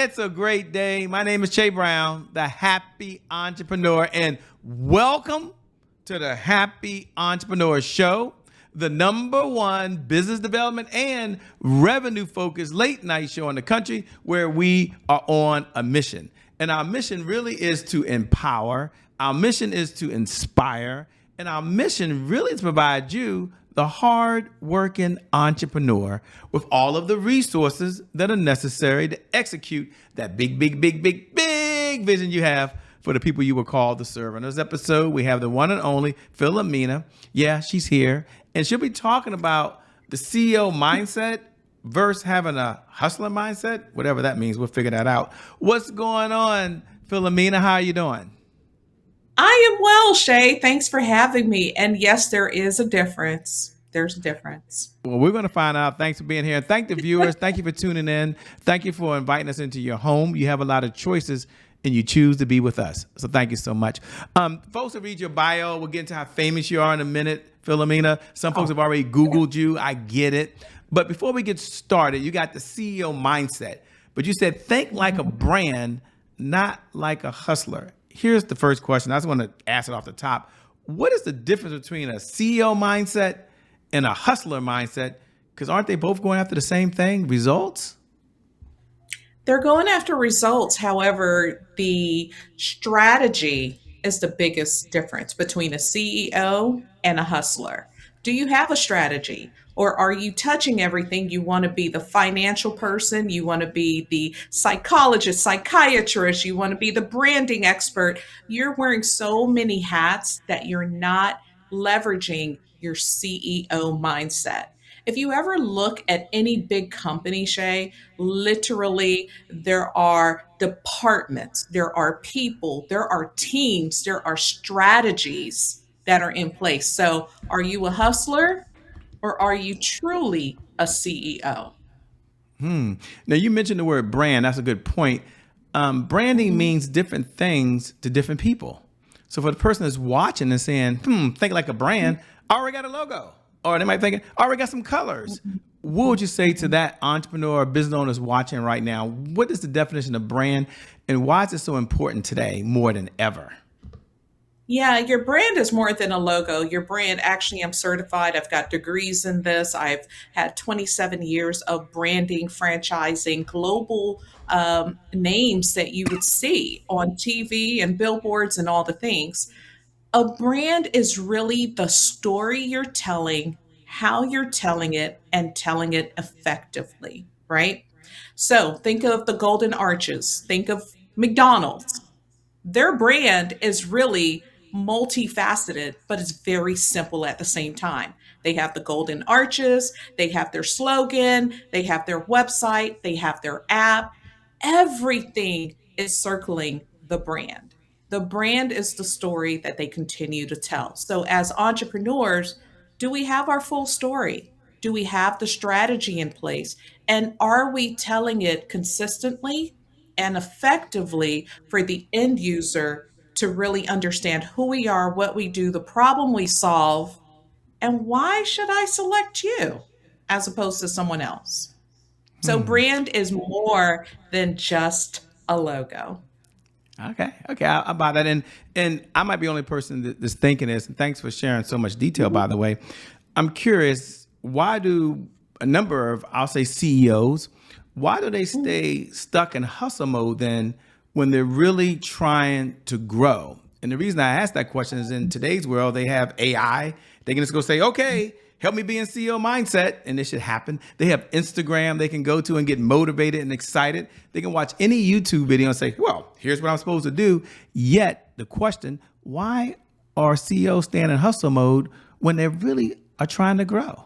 It's a great day. My name is Che Brown, the Happy Entrepreneur, and welcome to the Happy Entrepreneur Show, the number one business development and revenue focused late night show in the country where we are on a mission. And our mission really is to empower, our mission is to inspire, and our mission really is to provide you the hard-working entrepreneur with all of the resources that are necessary to execute that big vision you have for the people you were called to serve. In this episode, we have the one and only Philomena. Yeah, she's here. And she'll be talking about the CEO mindset versus having a hustler mindset, whatever that means. We'll figure that out. What's going on, Philomena? How are you doing? I am well, Shay. Thanks for having me. And yes, there is a difference. There's a difference. Well, we're going to find out. Thanks for being here. Thank the viewers. Thank you for tuning in. Thank you for inviting us into your home. You have a lot of choices and you choose to be with us. So thank you so much. Folks will read your bio. We'll get into how famous you are in a minute, Philomena. Some folks have already Googled you. I get it. But before we get started, you got the CEO mindset. But you said think like a brand, not like a hustler. Here's the first question. I just want to ask it off the top. What is the difference between a CEO mindset and a hustler mindset? Because aren't they both going after the same thing, results? They're going after results. However, the strategy is the biggest difference between a CEO and a hustler. Do you have a strategy? Or are you touching everything? You want to be the financial person, you want to be the psychologist, psychiatrist, you want to be the branding expert. You're wearing so many hats that you're not leveraging your CEO mindset. If you ever look at any big company, Shay, literally there are departments, there are people, there are teams, there are strategies that are in place. So, are you a hustler or are you truly a CEO? Now, you mentioned the word brand. That's a good point. Branding Mhm. means different things to different people. So for the person that's watching and saying, think like a brand, I already got a logo. Or they might think, I already got some colors. What would you say to that entrepreneur or business owner that's watching right now? What is the definition of brand and why is it so important today more than ever? Yeah, your brand is more than a logo. Your brand, actually, I'm certified. I've got degrees in this. I've had 27 years of branding, franchising, global names that you would see on TV and billboards and all the things. A brand is really the story you're telling, how you're telling it, and telling it effectively, right? So think of the Golden Arches, think of McDonald's. Their brand is really multifaceted, but it's very simple at the same time. They have the golden arches, they have their slogan, they have their website, they have their app. Everything is circling the brand. The brand is the story that they continue to tell. So, as entrepreneurs, do we have our full story? Do we have the strategy in place? And are we telling it consistently and effectively for the end user to really understand who we are, what we do, the problem we solve, and why should I select you as opposed to someone else? So, brand is more than just a logo. Okay, I buy that, and I might be the only person that's thinking this. And thanks for sharing so much detail, by the way. I'm curious, why do a number of, I'll say CEOs, why do they stay stuck in hustle mode then when they're really trying to grow? And the reason I ask that question is in today's world, they have AI. They can just go say, okay, help me be in CEO mindset, and this should happen. They have Instagram they can go to and get motivated and excited. They can watch any YouTube video and say, well, here's what I'm supposed to do. Yet the question, why are CEOs staying in hustle mode when they really are trying to grow?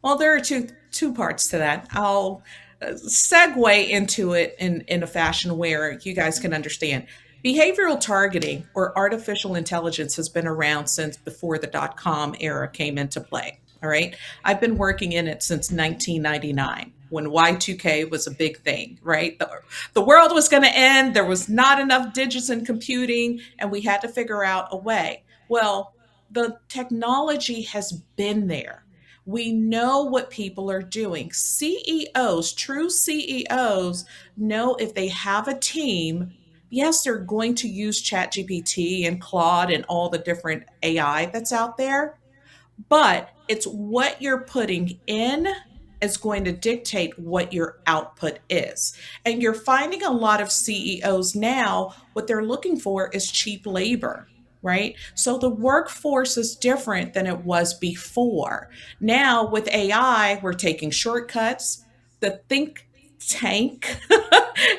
Well, there are two parts to that. I'll segue into it in a fashion where you guys can understand. Behavioral targeting or artificial intelligence has been around since before the dot com era came into play. All right. I've been working in it since 1999 when Y2K was a big thing, right? The world was going to end. There was not enough digits in computing, and we had to figure out a way. Well, the technology has been there. We know what people are doing. CEOs, true CEOs, know if they have a team, yes, they're going to use ChatGPT and Claude and all the different AI that's out there, but it's what you're putting in is going to dictate what your output is. And you're finding a lot of CEOs now, what they're looking for is cheap labor, right? So the workforce is different than it was before. Now with AI, we're taking shortcuts. The think tank,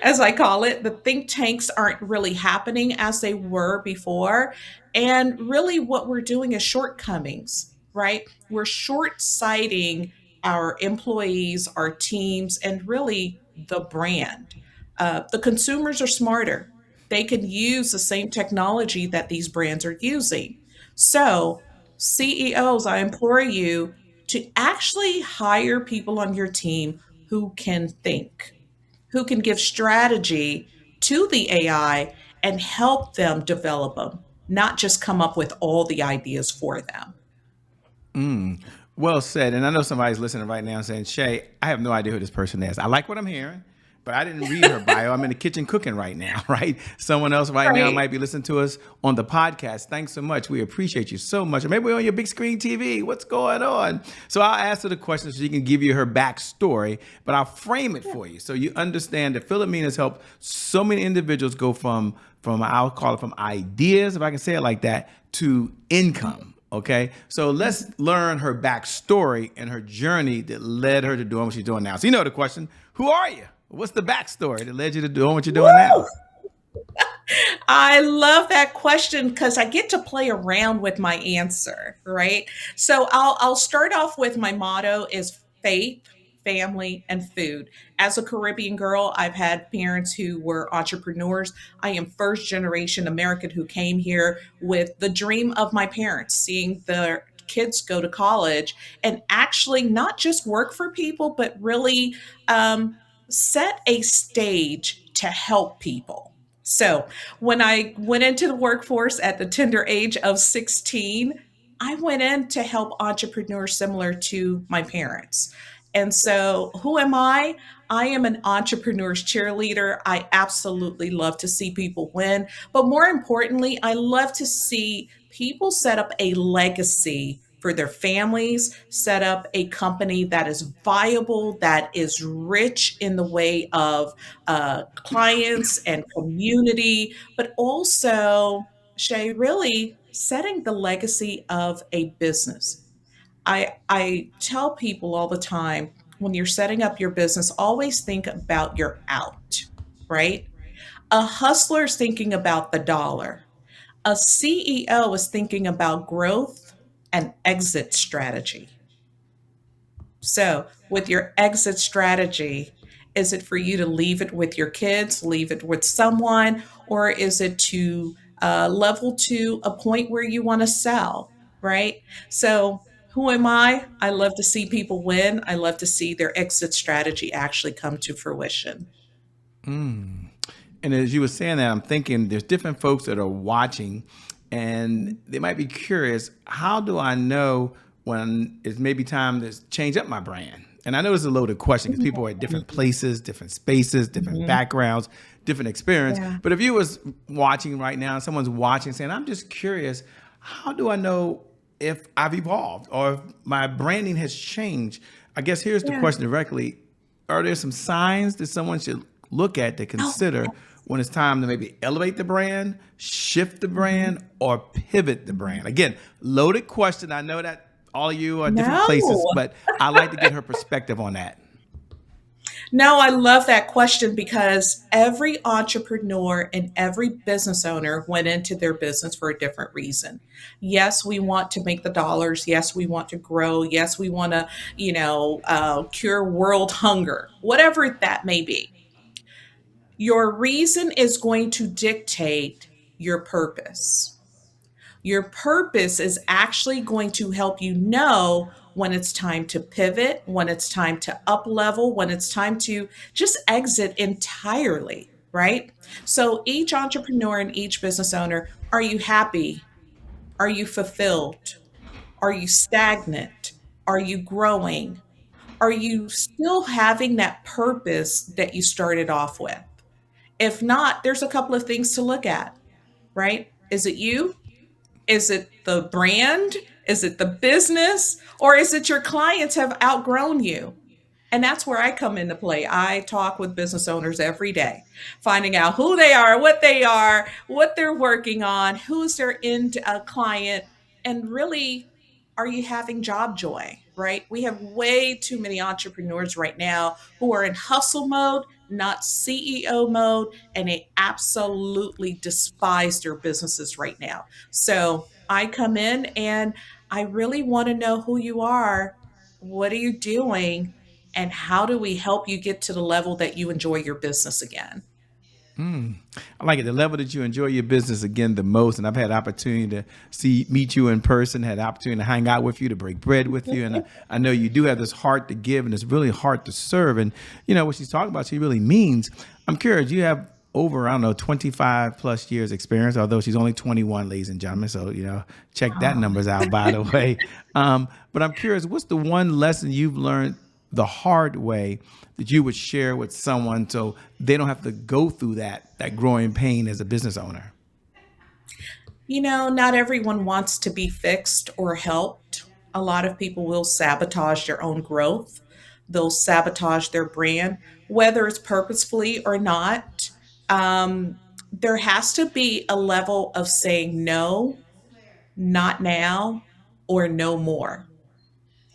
as I call it, the think tanks aren't really happening as they were before. And really, what we're doing is shortcomings, right? We're short sighting our employees, our teams, and really the brand. The consumers are smarter. They can use the same technology that these brands are using. So, CEOs, I implore you to actually hire people on your team who can think, who can give strategy to the AI and help them develop them, not just come up with all the ideas for them. Well said. And I know somebody's listening right now saying, Shay, I have no idea who this person is. I like what I'm hearing, but I didn't read her bio. I'm in the kitchen cooking right now, right? Someone else right now Right. might be listening to us on the podcast. Thanks so much. We appreciate you so much. Or maybe we're on your big screen TV. What's going on? So I'll ask her the question so she can give you her backstory, but I'll frame it for you so you understand that Philomena's helped so many individuals go from I'll call it from ideas, if I can say it like that, to income. Okay, so let's learn her backstory and her journey that led her to doing what she's doing now. So you know the question: who are you? What's the backstory that led you to doing what you're doing Woo! now? I love that question because I get to play around with my answer, right? So I'll start off with my motto is faith, family, and food. As a Caribbean girl, I've had parents who were entrepreneurs. I am first generation American who came here with the dream of my parents, seeing their kids go to college and actually not just work for people, but really set a stage to help people. So, when I went into the workforce at the tender age of 16, I went in to help entrepreneurs similar to my parents. And so, who am I? I am an entrepreneur's cheerleader. I absolutely love to see people win. But more importantly, I love to see people set up a legacy for their families, set up a company that is viable, that is rich in the way of clients and community, but also, Shay, really setting the legacy of a business. I tell people all the time when you're setting up your business, always think about your out, right? A hustler is thinking about the dollar. A CEO is thinking about growth and exit strategy. So, with your exit strategy, is it for you to leave it with your kids, leave it with someone, or is it to level to a point where you want to sell, right? So, who am I? I love to see people win. I love to see their exit strategy actually come to fruition. And as you were saying that, I'm thinking there's different folks that are watching and they might be curious, how do I know when it's maybe time to change up my brand? And I know it's a loaded question because people are at different places, different spaces, different Mhm. backgrounds, different experience. Yeah. But if you was watching right now, someone's watching saying, I'm just curious, how do I know if I've evolved or if my branding has changed? I guess here's the Yeah. question directly. Are there some signs that someone should look at to Oh, consider yes. when it's time to maybe elevate the brand, shift the Mhm. brand, or pivot the Mhm. brand? Again, loaded question. I know that all of you are different places, No. but I like to get her perspective on that. No, I love that question because every entrepreneur and every business owner went into their business for a different reason. Yes, we want to make the dollars. Yes, we want to grow. Yes, we want to, cure world hunger, whatever that may be. Your reason is going to dictate your purpose. Your purpose is actually going to help you know when it's time to pivot, when it's time to up level, when it's time to just exit entirely, right? So each entrepreneur and each business owner, are you happy? Are you fulfilled? Are you stagnant? Are you growing? Are you still having that purpose that you started off with? If not, there's a couple of things to look at, right? Is it you? Is it the brand? Is it the business? Or is it your clients have outgrown you? And that's where I come into play. I talk with business owners every day, finding out who they are, what they're working on, who's their end client, and really, are you having job joy, right? We have way too many entrepreneurs right now who are in hustle mode, not CEO mode, and they absolutely despise their businesses right now. So I come in and I really want to know who you are. What are you doing? And how do we help you get to the level that you enjoy your business again? I like it. The level that you enjoy your business again the most, and I've had opportunity to meet you in person, had opportunity to hang out with you, to break bread with you, and I know you do have this heart to give, and it's really hard to serve. And you know what she's talking about, she really means. I'm curious. You have over, I don't know, 25 plus years experience, although she's only 21, ladies and gentlemen. So check that numbers out, by the way. But I'm curious, what's the one lesson you've learned the hard way that you would share with someone so they don't have to go through that growing pain as a business owner? Not everyone wants to be fixed or helped. A lot of people will sabotage their own growth. They'll sabotage their brand, whether it's purposefully or not. There has to be a level of saying no, not now, or no more,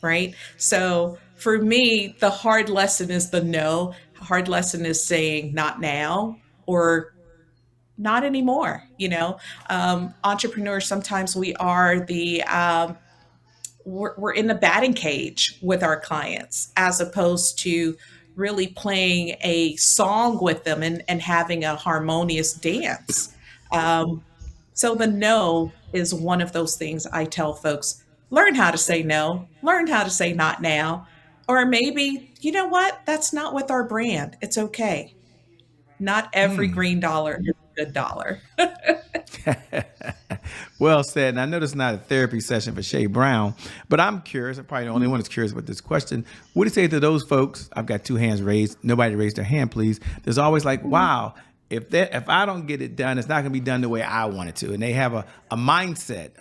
right? So for me, the hard lesson is the no. Hard lesson is saying not now or not anymore. Entrepreneurs, sometimes we're in the batting cage with our clients as opposed to really playing a song with them and having a harmonious dance. Um, so the no is one of those things I tell folks: learn how to say no, learn how to say not now. Or maybe, you know what? That's not with our brand. It's okay. Not every green dollar is a good dollar. Well said. And I know this is not a therapy session for Shay Brown, but I'm curious. I'm probably the only one that's curious about this question. What do you say to those folks? I've got two hands raised. Nobody raised their hand, please. There's always like, wow, if I don't get it done, it's not going to be done the way I want it to. And they have a mindset.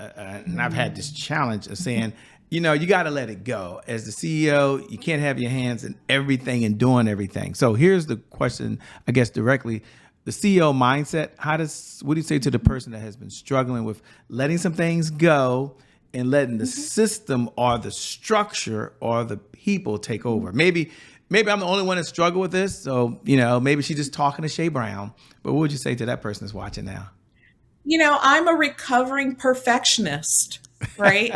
And I've had this challenge of saying, you got to let it go. As the CEO, you can't have your hands in everything and doing everything. So here's the question, I guess, directly. The CEO mindset, what do you say to the person that has been struggling with letting some things go and letting the system or the structure or the people take over? Maybe I'm the only one that struggle with this. So, maybe she's just talking to Shay Brown. But what would you say to that person that's watching now? I'm a recovering perfectionist, right?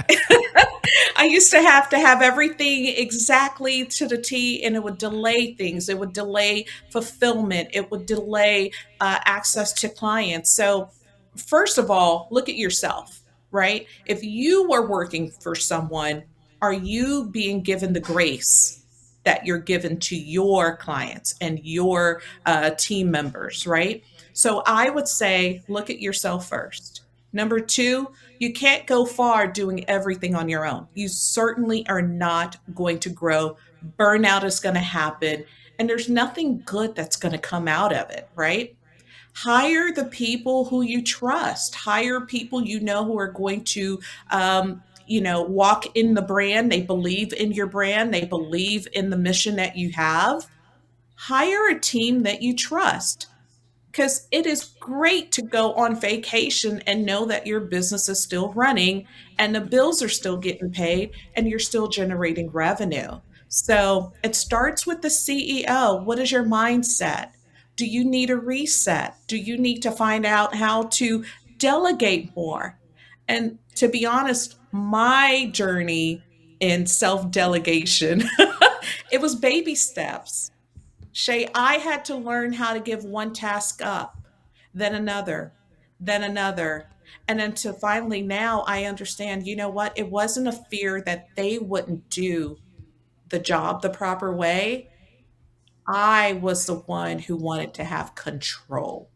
I used to have everything exactly to the T, and it would delay things. It would delay fulfillment. It would delay access to clients. So, first of all, look at yourself, right? If you were working for someone, are you being given the grace that you're given to your clients and your team members, right? So, I would say, look at yourself first. Number two, you can't go far doing everything on your own. You certainly are not going to grow. Burnout is going to happen, and there's nothing good that's going to come out of it, right? Hire the people who you trust. Hire people who are going to, walk in the brand. They believe in your brand. They believe in the mission that you have. Hire a team that you trust, because it is great to go on vacation and know that your business is still running and the bills are still getting paid and you're still generating revenue. So it starts with the CEO. What is your mindset? Do you need a reset? Do you need to find out how to delegate more? And to be honest, my journey in self delegation, it was baby steps. Shay, I had to learn how to give one task up, then another, then another. And then to finally now I understand, you know what? It wasn't a fear that they wouldn't do the job the proper way. I was the one who wanted to have control.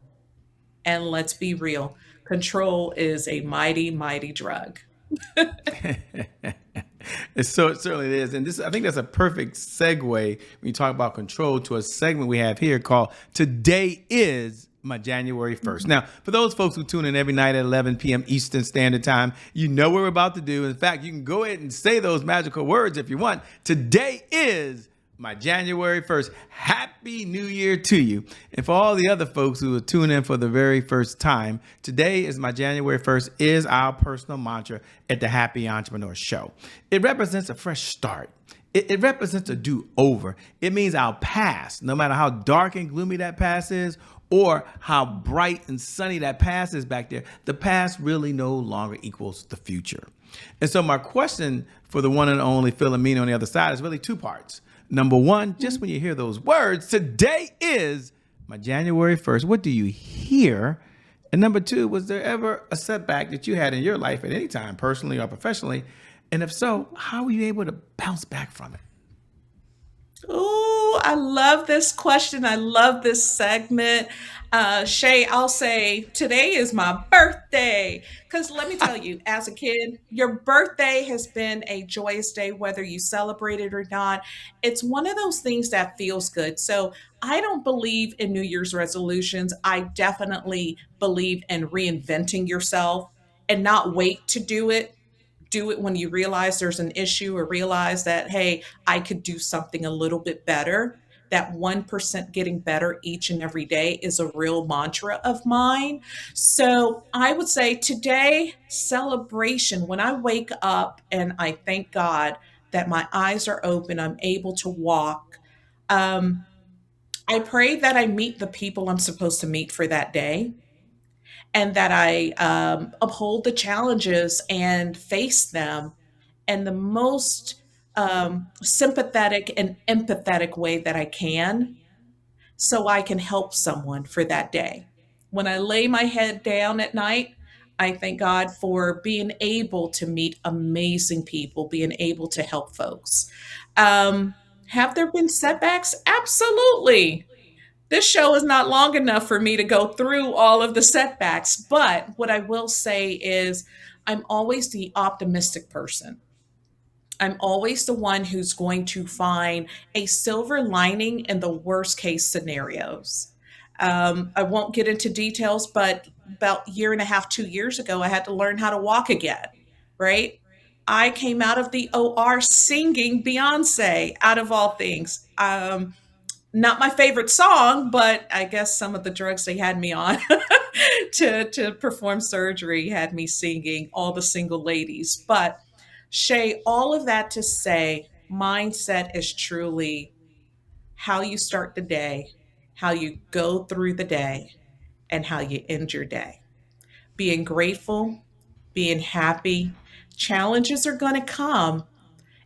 And let's be real, control is a mighty, mighty drug. It certainly is, and this I think that's a perfect segue when you talk about control to a segment we have here called "Today Is My January 1st." Now, for those folks who tune in every night at 11 p.m. Eastern Standard Time, you know what we're about to do. In fact, you can go ahead and say those magical words if you want. Today is my January 1st. Happy New Year to you. And for all the other folks who are tuning in for the very first time, today is my January 1st is our personal mantra at the Happy Entrepreneur Show. It represents a fresh start. It represents a do-over. It means our past, no matter how dark and gloomy that past is, or how bright and sunny that past is back there, the past really no longer equals the future. And so my question for the one and only Philomena on the other side is really two parts. Number one, just when you hear those words, today is my January 1st, what do you hear? And number two, was there ever a setback that you had in your life at any time, personally or professionally? And if so, how were you able to bounce back from it? Oh, I love this question. I love this segment. Shay, I'll say today is my birthday. Because let me tell you, as a kid, your birthday has been a joyous day, whether you celebrate it or not. It's one of those things that feels good. So I don't believe in New Year's resolutions. I definitely believe in reinventing yourself and not wait to do it when you realize there's an issue or realize that, hey, I could do something a little bit better. That 1% getting better each and every day is a real mantra of mine. So I would say today, celebration. When I wake up and I thank God that my eyes are open, I'm able to walk. Um, I pray that I meet the people I'm supposed to meet for that day and that I uphold the challenges and face them in the most sympathetic and empathetic way that I can so I can help someone for that day. When I lay my head down at night, I thank God for being able to meet amazing people, being able to help folks. Um, have there been setbacks? Absolutely. This show is not long enough for me to go through all of the setbacks, but what I will say is I'm always the optimistic person. I'm always the one who's going to find a silver lining in the worst case scenarios. I won't get into details, but about a year and a half, 2 years ago, I had to learn how to walk again, right? I came out of the OR singing Beyonce, out of all things. Not my favorite song, but I guess some of the drugs they had me on to perform surgery had me singing All the Single Ladies. But Shay, all of that to say, mindset is truly how you start the day, how you go through the day, and how you end your day. Being grateful, being happy. Challenges are going to come.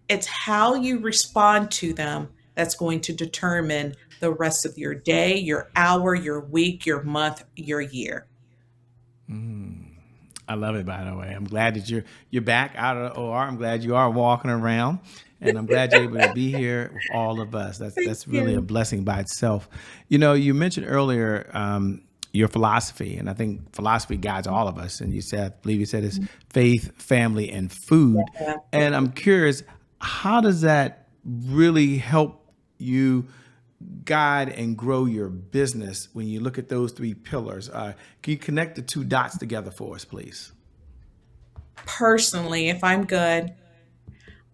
It's how you respond to them that's going to determine the rest of your day, your hour, your week, your month, your year. I love it, by the way. I'm glad that you're back out of the OR. I'm glad you are walking around, and I'm glad you're able to be here with all of us. Thank That's really a you. blessing by itself. You know, you mentioned earlier your philosophy, and I think philosophy guides all of us. And you said, I believe you said, it's faith, family, and food. Yeah. And I'm curious, how does that really help you guide and grow your business when you look at those three pillars? Can you connect the two dots together for us, please? Personally, if I'm good,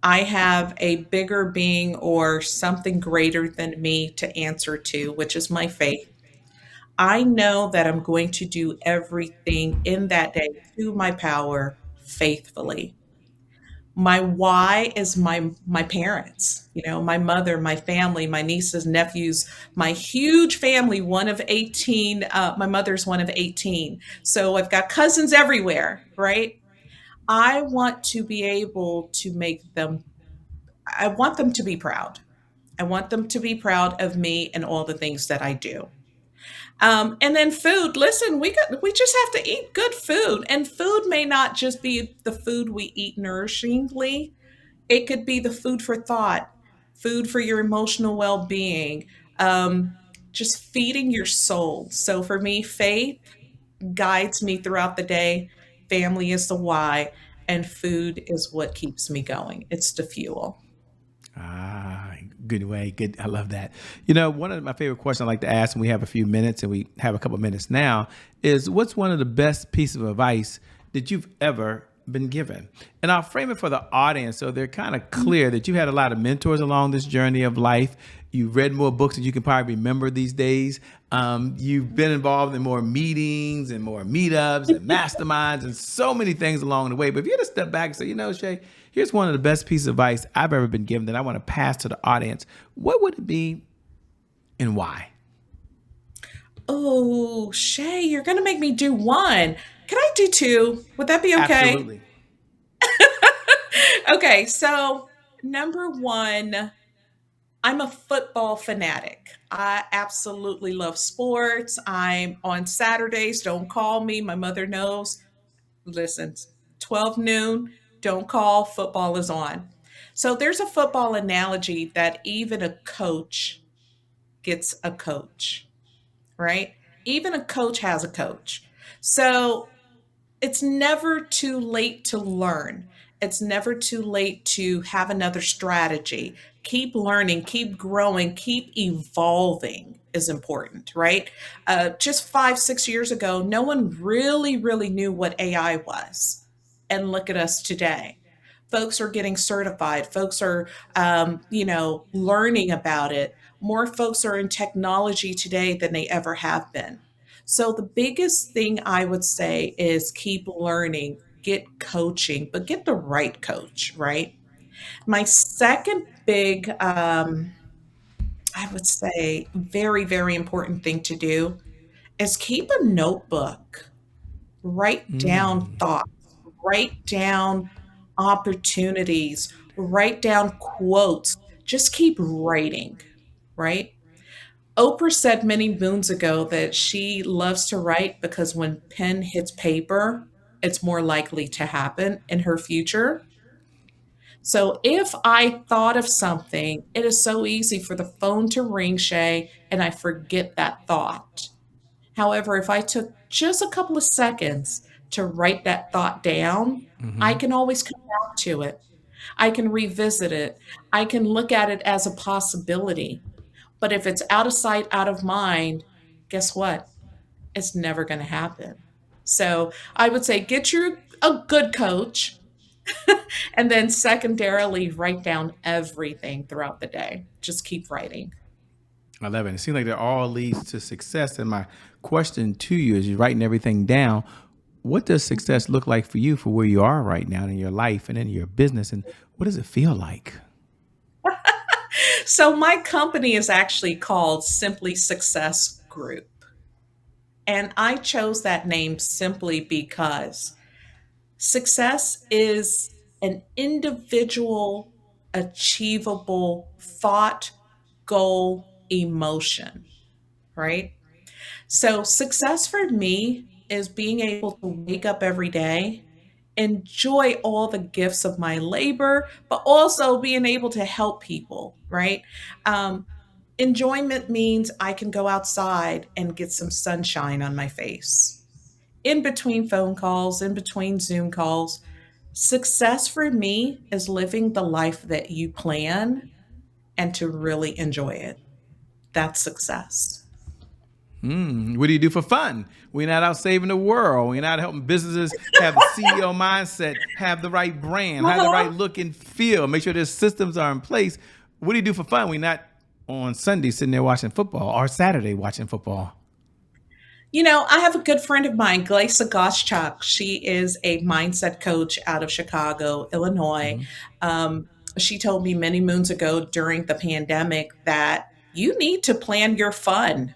I have a bigger being or something greater than me to answer to, which is my faith. I know that I'm going to do everything in that day to my power faithfully. My why is my parents, my mother, my family, my nieces, nephews, my huge family, one of 18. My mother's one of 18. So I've got cousins everywhere, right? I want to be able to make them, I want them to be proud. I want them to be proud of me and all the things that I do. And then food. Listen, we just have to eat good food, and food may not just be the food we eat nourishingly. It could be the food for thought, food for your emotional well-being, um, just feeding your soul. So for me, faith guides me throughout the day. Family is the why, and food is what keeps me going. It's the fuel. Ah, good way. Good. I love that. You know, one of my favorite questions I like to ask when we have a few minutes, and we have a couple of minutes now, is what's one of the best pieces of advice that you've ever been given? And I'll frame it for the audience so they're kind of clear that you had a lot of mentors along this journey of life. You've read more books than you can probably remember these days. You've been involved in more meetings and more meetups and masterminds and so many things along the way. But if you had to step back and say, you know, Shay, here's one of the best pieces of advice I've ever been given that I want to pass to the audience, what would it be and why? Oh, Shay, you're going to make me do one. Can I do two? Would that be okay? Absolutely. Okay, so number one, I'm a football fanatic. I absolutely love sports. I'm on Saturdays. Don't call me. My mother knows. Listen, 12 noon, don't call. Football is on. So there's a football analogy that even a coach gets a coach, right? Even a coach has a coach. So it's never too late to learn. It's never too late to have another strategy. Keep learning, keep growing, keep evolving is important, right? Just 5, 6 years ago, no one really knew what AI was. And look at us today. Folks are getting certified. Folks are, learning about it. More folks are in technology today than they ever have been. So the biggest thing I would say is keep learning, get coaching, but get the right coach, right? My second big, I would say, very important thing to do is keep a notebook. Write down Mm. thoughts, write down opportunities, write down quotes. Just keep writing, right? Oprah said many moons ago that she loves to write because when pen hits paper, it's more likely to happen in her future. So if I thought of something, it is so easy for the phone to ring, Shay, and I forget that thought. However, if I took just a couple of seconds to write that thought down, I Hmm. can always come back to it. I can revisit it. I can look at it as a possibility. But if it's out of sight, out of mind, guess what? It's never going to happen. So I would say get you a good coach and then secondarily write down everything throughout the day. Just keep writing. I love it. It seems like that all leads to success. And my question to you is you're writing everything down. What does success look like for you for where you are right now in your life and in your business? And what does it feel like? So my company is actually called Simply Success Group. And I chose that name simply because success is an individual, achievable thought, goal, emotion, right? So, success for me is being able to wake up every day, enjoy all the gifts of my labor, but also being able to help people, right? Um, Enjoyment means I can go outside and get some sunshine on my face in between phone calls, in between Zoom calls. Success for me is living the life that you plan and to really enjoy it. That's success. What do you do for fun? We're not out saving the world. We're not helping businesses have the CEO mindset, have the right brand, have the right Uh-huh. look and feel, make sure their systems are in place. What do you do for fun? We're not on Sunday sitting there watching football or Saturday watching football. I have a good friend of mine, Glaisa Goschak. She is a mindset coach out of Chicago, Illinois. Mm-hmm. Um, she told me many moons ago during the pandemic that you need to plan your fun.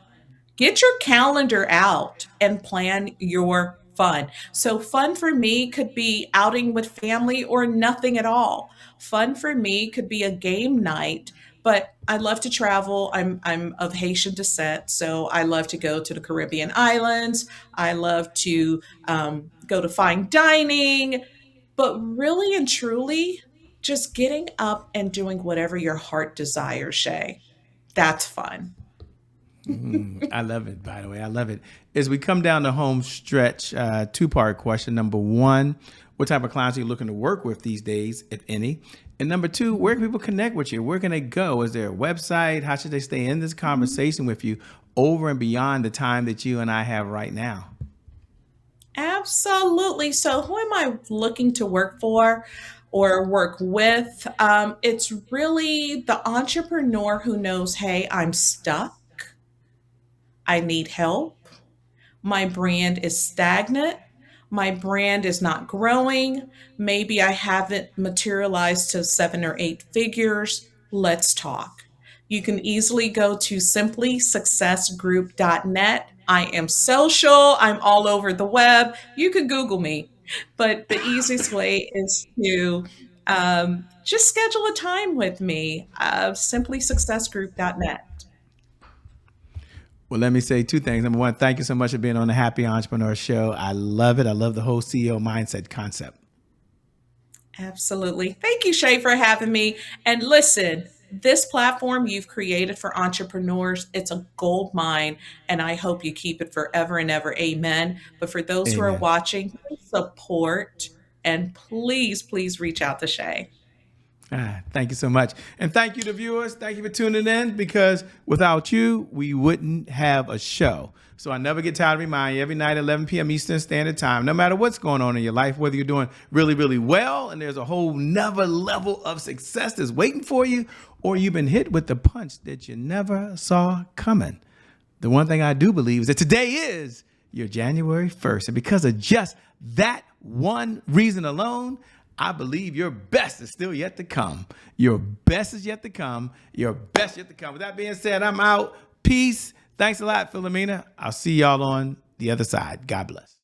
Get your calendar out and plan your fun. So, fun for me could be outing with family or nothing at all. Fun for me could be a game night, but I love to travel. I'm of Haitian descent, so I love to go to the Caribbean islands. I love to go to fine dining, but really and truly, just getting up and doing whatever your heart desires, Shay. That's fun. I love it, by the way. I love it. As we come down the home stretch, two-part question. Number one, what type of clients are you looking to work with these days, if any? And number two, where can people connect with you? Where can they go? Is there a website? How should they stay in this conversation with you over and beyond the time that you and I have right now? Absolutely. So, who am I looking to work for or work with? It's really the entrepreneur who knows, hey, I'm stuck. I need help. My brand is stagnant. My brand is not growing. Maybe I haven't materialized to 7 or 8 figures. Let's talk. You can easily go to simplysuccessgroup.net. I am social, I'm all over the web. You can Google me. But the easiest way is to just schedule a time with me, simplysuccessgroup.net. Well, let me say two things. Number one, thank you so much for being on the Happy Entrepreneur Show. I love it. I love the whole CEO mindset concept. Absolutely. Thank you, Shay, for having me. And listen, this platform you've created for entrepreneurs, it's a gold mine, and I hope you keep it forever and ever. Amen. But for those who are Amen. watching, support and please, please reach out to Shay. Thank you so much. And thank you to viewers. Thank you for tuning in, because without you, we wouldn't have a show. So I never get tired of reminding you every night at 11 p.m. Eastern Standard Time, no matter what's going on in your life, whether you're doing really, really well and there's a whole nother level of success that's waiting for you, or you've been hit with the punch that you never saw coming. The one thing I do believe is that today is your January 1st. And because of just that one reason alone, I believe your best is still yet to come. Your best is yet to come. Your best yet to come. With that being said, I'm out. Peace. Thanks a lot, Philomena. I'll see y'all on the other side. God bless.